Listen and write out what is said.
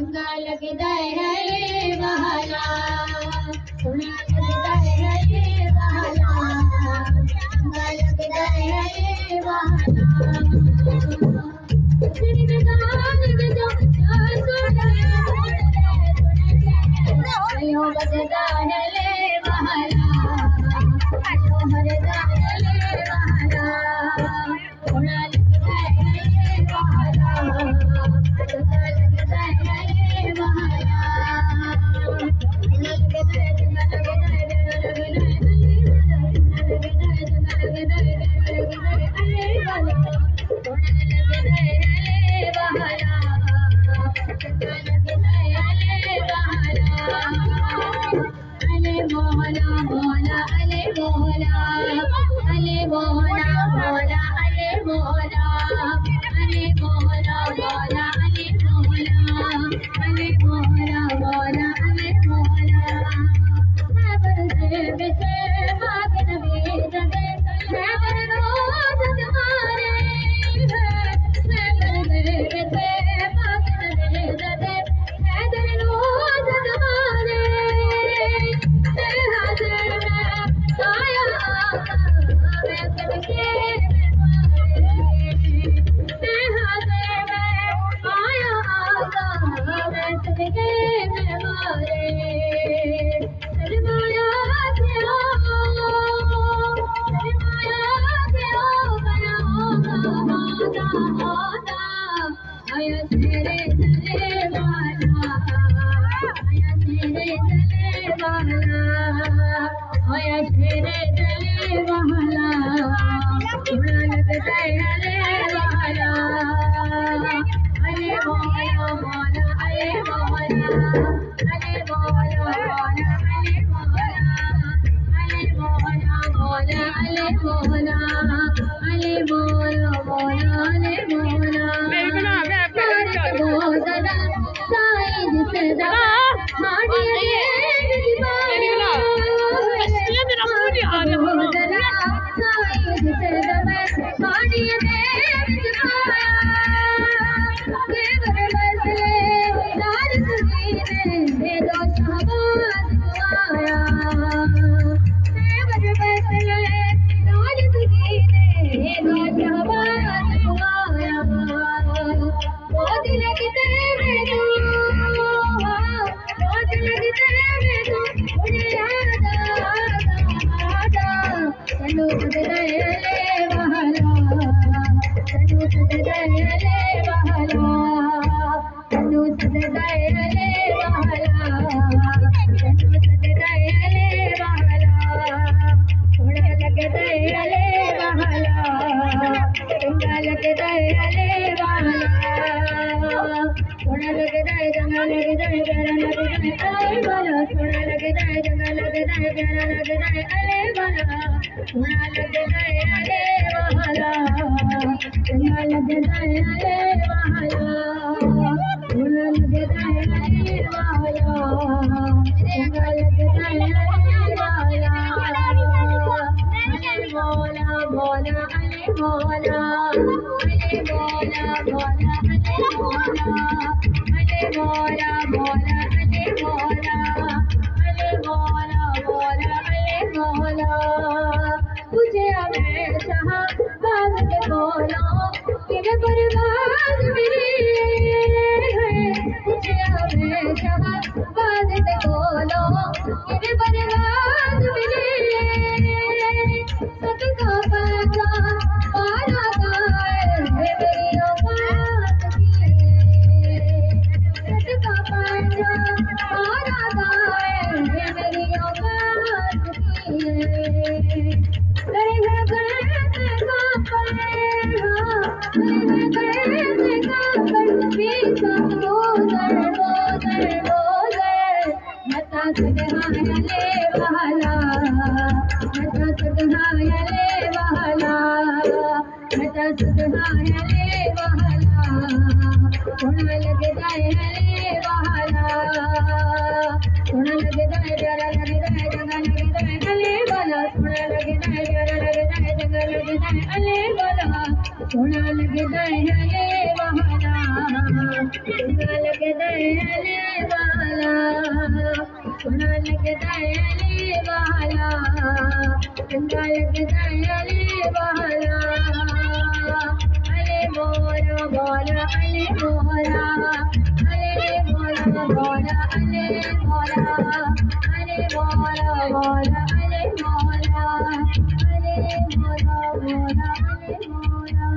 चंगा लगदा है ये वाला, सोना लगदा है ये वाला, चंगा लगदा है ये वाला। तेरी गान में जो सुना आयो बजदा है ले वाला, आयो हरदा है ले वाला, सोना लगदा है ये वाला, चंगा लगदा है ये वाला। सोना लगदा है ये बहाना चंगा लगदा अले वाला सोना लगदा अले वाला चंगा लगदा अले वाला अले मोरा मोरा अले मोरा अले मोरा मोरा अले मोरा अले मोरा मोरा अले मोरा अले मोरा मोरा अले मोरा